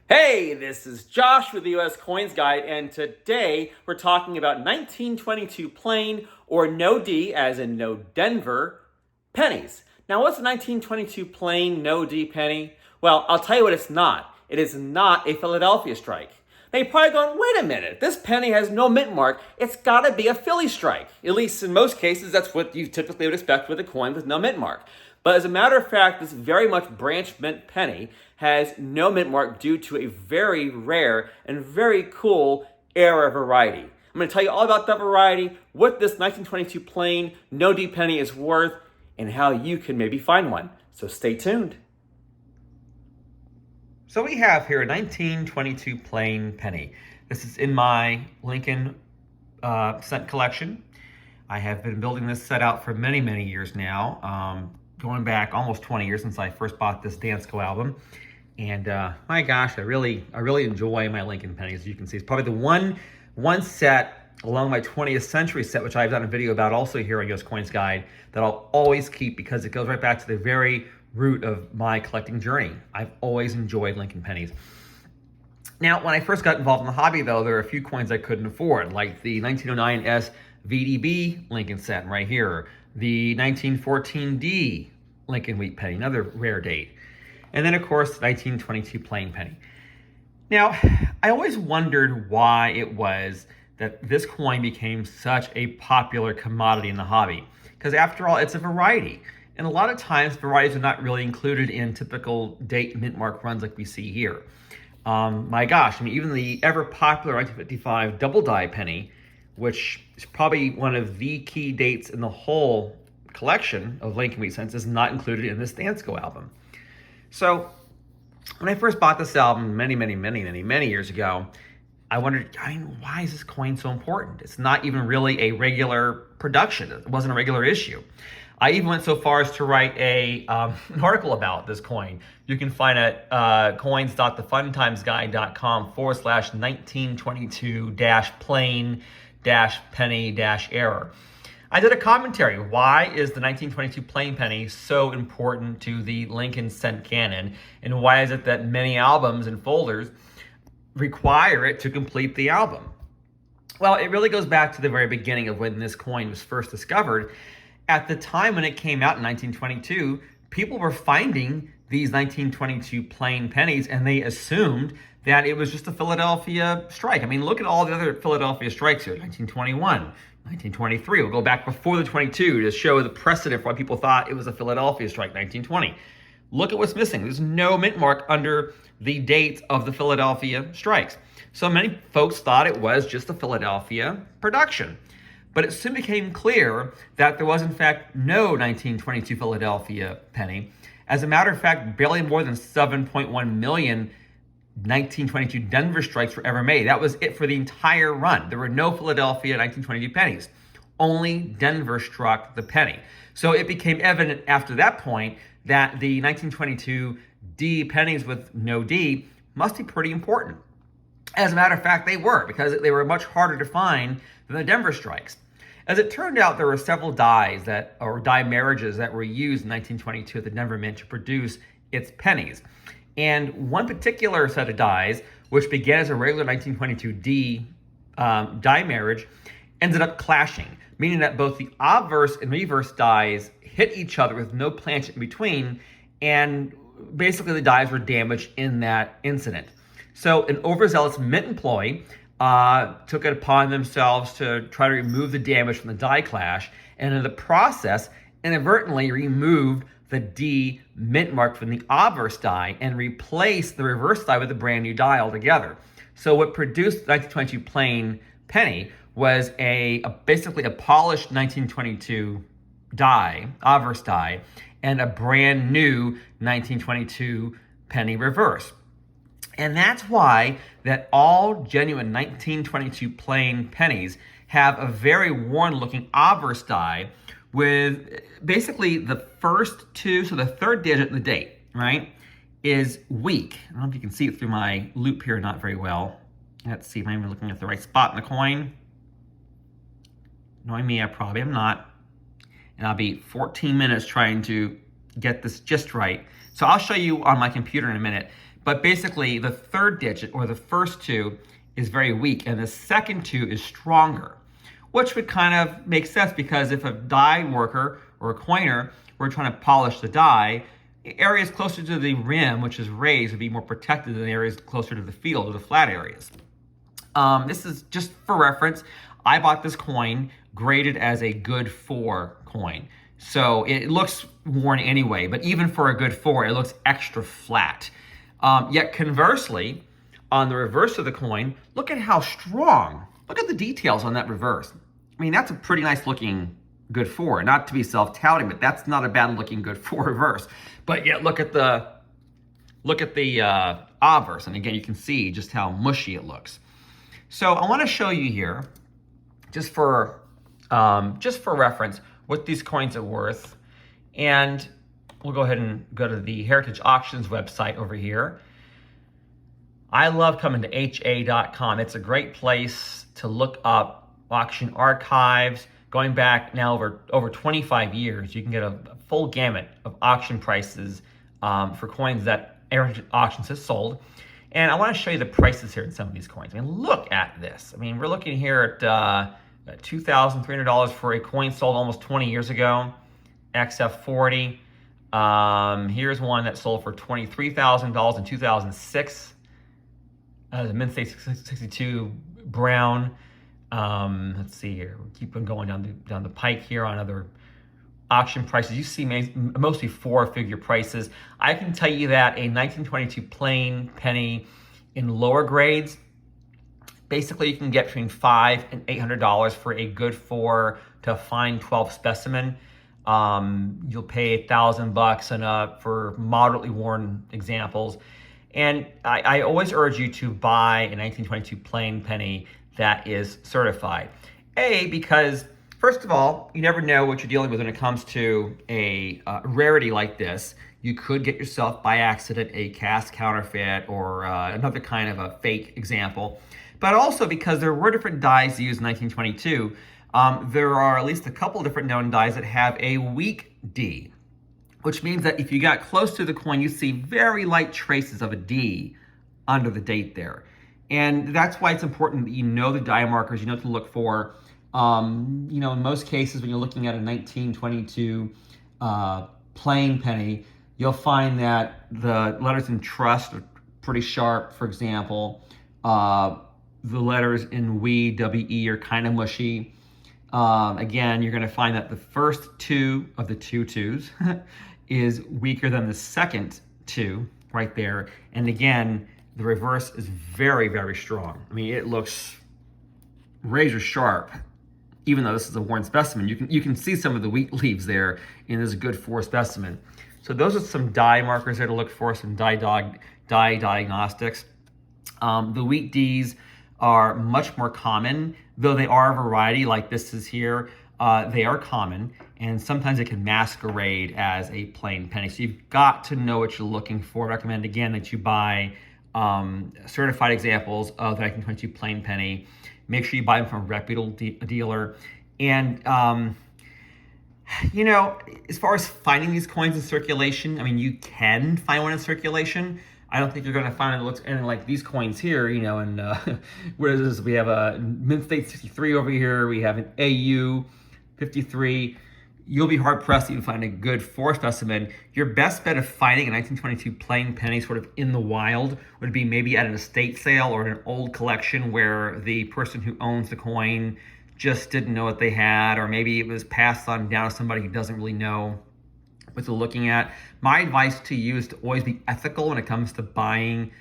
Hey, this is Josh with the US Coins Guide, and today we're talking about 1922 plain, or no D as in no Denver, pennies. Now, what's a 1922 plain no D penny? Well, I'll tell you what it's not. It is not a Philadelphia strike. Now, you're probably going, wait a minute, this penny has no mint mark. It's got to be a Philly strike. At least in most cases, that's what you typically would expect with a coin with no mint mark. But as a matter of fact, this very much branch mint penny has no mint mark due to a very rare and very cool era variety. I'm going to tell you all about that variety, what this 1922 plain no D penny is worth, and how you can maybe find one. So stay tuned. So we have here a 1922 plain penny. This is in my Lincoln set collection. I have been building this set out for many, many years now. Going back almost 20 years since I first bought this Dansko album. And my gosh, I really enjoy my Lincoln pennies. As you can see, it's probably the one set along my 20th century set, which I've done a video about also here on US Coins Guide, that I'll always keep because it goes right back to the very root of my collecting journey. I've always enjoyed Lincoln pennies. Now, when I first got involved in the hobby, though, there are a few coins I couldn't afford, like the 1909 VDB Lincoln set right here, the 1914D Lincoln Wheat penny, another rare date, and then, of course, the 1922 plain penny. Now, I always wondered why it was that this coin became such a popular commodity in the hobby, because after all, it's a variety. And a lot of times, varieties are not really included in typical date mint mark runs like we see here. My gosh, I mean, even the ever popular 1955 double die penny, which is probably one of the key dates in the whole collection of Lincoln Wheat cents, is not included in this Dansko album. So when I first bought this album many years ago, I wondered, why is this coin so important? It's not even really a regular production. It wasn't a regular issue. I even went so far as to write an article about this coin. You can find it at coins.thefuntimesguide.com/1922-plain-penny-error. I did a commentary. Why is the 1922 plain penny so important to the Lincoln cent canon? And why is it that many albums and folders require it to complete the album? Well, it really goes back to the very beginning of when this coin was first discovered. At the time when it came out in 1922, people were finding these 1922 plain pennies and they assumed that it was just a Philadelphia strike. I mean, look at all the other Philadelphia strikes here, 1921, 1923. We'll go back before the 22 to show the precedent for why people thought it was a Philadelphia strike, 1920. Look at what's missing. There's no mint mark under the dates of the Philadelphia strikes. So many folks thought it was just a Philadelphia production. But it soon became clear that there was, in fact, no 1922 Philadelphia penny. As a matter of fact, barely more than 7.1 million 1922 Denver strikes were ever made. That was it for the entire run. There were no Philadelphia 1922 pennies. Only Denver struck the penny. So it became evident after that point that the 1922 D pennies with no D must be pretty important. As a matter of fact, they were, because they were much harder to find than the Denver strikes. As it turned out, there were several dies or die marriages that were used in 1922 at the Denver Mint to produce its pennies. And one particular set of dies, which began as a regular 1922 D die marriage, ended up clashing, meaning that both the obverse and reverse dies hit each other with no planchet in between, and basically the dies were damaged in that incident. So an overzealous mint employee took it upon themselves to try to remove the damage from the die clash, and in the process, inadvertently removed the D mint mark from the obverse die and replaced the reverse die with a brand new die altogether. So what produced the 1922 plain penny was basically a polished 1922 die, obverse die, and a brand new 1922 penny reverse. And that's why that all genuine 1922 plain pennies have a very worn-looking obverse die with basically the first two, so the third digit in the date, right, is weak. I don't know if you can see it through my loop here, not very well. Let's see if I'm even looking at the right spot in the coin. Knowing me, I probably am not. And I'll be 14 minutes trying to get this just right. So I'll show you on my computer in a minute. But basically, the third digit, or the first two, is very weak, and the second two is stronger, which would kind of make sense because if a die worker or a coiner were trying to polish the die, areas closer to the rim, which is raised, would be more protected than areas closer to the field or the flat areas. This is just for reference. I bought this coin graded as a good 4 coin. So it looks worn anyway, but even for a good 4, it looks extra flat. Yet conversely, on the reverse of the coin, look at how strong. Look at the details on that reverse. I mean, that's a pretty nice looking good 4. Not to be self-touting, but that's not a bad looking good 4 reverse. But yet look at the obverse, and again, you can see just how mushy it looks. So I want to show you here, just for reference, what these coins are worth. And we'll go ahead and go to the Heritage Auctions website over here. I love coming to ha.com. It's a great place to look up auction archives. Going back now over 25 years, you can get a full gamut of auction prices for coins that Heritage Auctions has sold. And I want to show you the prices here in some of these coins. I mean, look at this. I mean, we're looking here at $2,300 for a coin sold almost 20 years ago, XF40. Here's one that sold for $23,000 in 2006. The Mint State 62 Brown. Let's see here. We'll keep on going down the pike here on other auction prices. You see mostly 4-figure prices. I can tell you that a 1922 plain penny in lower grades, basically you can get between $500 and $800 for a good 4 to a fine 12 specimen. You'll pay $1,000 and up for moderately worn examples. And I always urge you to buy a 1922 plain penny that is certified. Because first of all, you never know what you're dealing with when it comes to a rarity like this. You could get yourself by accident a cast counterfeit or another kind of a fake example. But also because there were different dies used in 1922, there are at least a couple different known dies that have a weak D, which means that if you got close to the coin, you see very light traces of a D under the date there. And that's why it's important that you know the die markers, you know what to look for. In most cases, when you're looking at a 1922 plain penny, you'll find that the letters in trust are pretty sharp, for example. The letters in WE are kind of mushy. Again, you're going to find that the first 2 of the 2 twos is weaker than the second 2 right there. And again, the reverse is very, very strong. I mean, it looks razor sharp. Even though this is a worn specimen, you can see some of the weak leaves there in this good 4 specimen. So those are some die markers there to look for, some die diagnostics. The weak Ds are much more common, though they are a variety like this is here. They are common, and sometimes it can masquerade as a plain penny. So you've got to know what you're looking for. I recommend, again, that you buy certified examples of the 1922 plain penny. Make sure you buy them from a reputable dealer. And, as far as finding these coins in circulation, I mean, you can find one in circulation. I don't think you're going to find it that looks anything like these coins here, and what is this? We have a Mint State 63 over here. We have an AU 53. You'll be hard-pressed to even find a good 4 specimen. Your best bet of finding a 1922 plain penny sort of in the wild would be maybe at an estate sale or an old collection where the person who owns the coin just didn't know what they had, or maybe it was passed on down to somebody who doesn't really know what they're looking at. My advice to you is to always be ethical when it comes to buying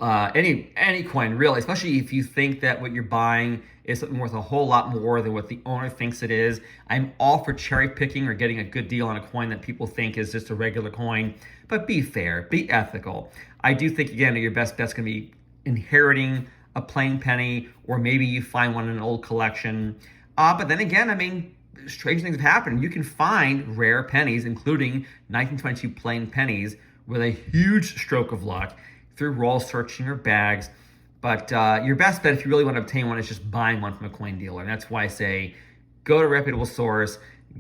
any coin, really, especially if you think that what you're buying is something worth a whole lot more than what the owner thinks it is. I'm all for cherry picking or getting a good deal on a coin that people think is just a regular coin, but be fair, be ethical. I do think, again, that your best bet's gonna be inheriting a plain penny, or maybe you find one in an old collection. But then again, I mean, strange things have happened. You can find rare pennies, including 1922 plain pennies, with a huge stroke of luck through roll searching or bags. But your best bet, if you really want to obtain one, is just buying one from a coin dealer. And that's why I say go to a reputable source,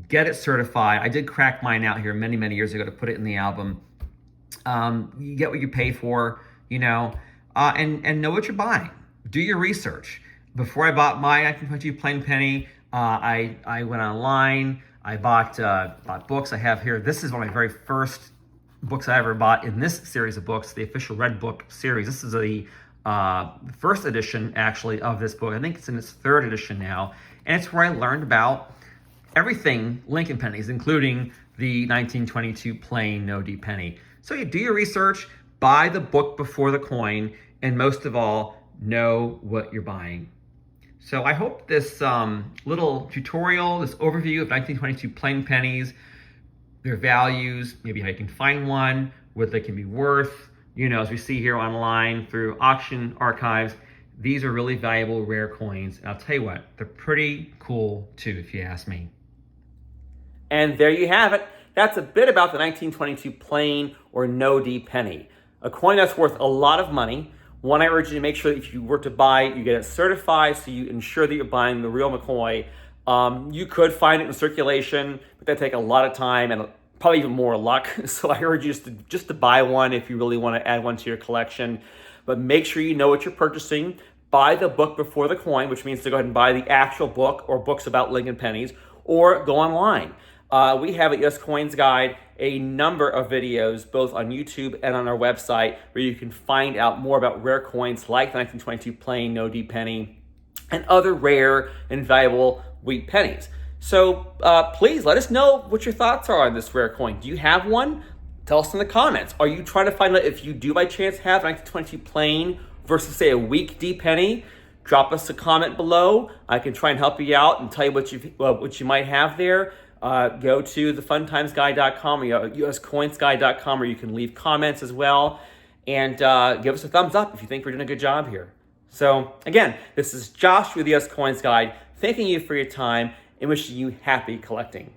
get it certified. I did crack mine out here many, many years ago to put it in the album. You get what you pay for, and know what you're buying. Do your research. Before I bought my 1922 Plain Penny, I went online. I bought books. I have here. This is one of my very first books I ever bought in this series of books, the official Red Book series. This is the first edition, actually, of this book. I think it's in its third edition now, and it's where I learned about everything Lincoln pennies, including the 1922 plain no D penny. So you do your research, buy the book before the coin, and most of all, know what you're buying. So I hope this little tutorial, this overview of 1922 plain pennies, their values, maybe how you can find one, what they can be worth, as we see here online through auction archives, these are really valuable rare coins. And I'll tell you what, they're pretty cool too, if you ask me. And there you have it. That's a bit about the 1922 plain or no D penny. A coin that's worth a lot of money. One, I urge you to make sure that if you were to buy it, you get it certified so you ensure that you're buying the real McCoy. You could find it in circulation, but that take a lot of time and probably even more luck. So I urge you just to buy one if you really want to add one to your collection. But make sure you know what you're purchasing. Buy the book before the coin, which means to go ahead and buy the actual book or books about Lincoln pennies, or go online. We have at US Coins Guide a number of videos, both on YouTube and on our website, where you can find out more about rare coins like the 1922 plain no D penny and other rare and valuable wheat pennies. So please let us know what your thoughts are on this rare coin. Do you have one? Tell us in the comments. Are you trying to find out if you do by chance have 1922 plain versus, say, a weak D penny? Drop us a comment below. I can try and help you out and tell you what you might have there. Go to thefuntimesguide.com or uscoinsguide.com, where you can leave comments as well. And give us a thumbs up if you think we're doing a good job here. So again, this is Josh with the US Coins Guide, thanking you for your time and wishing you happy collecting.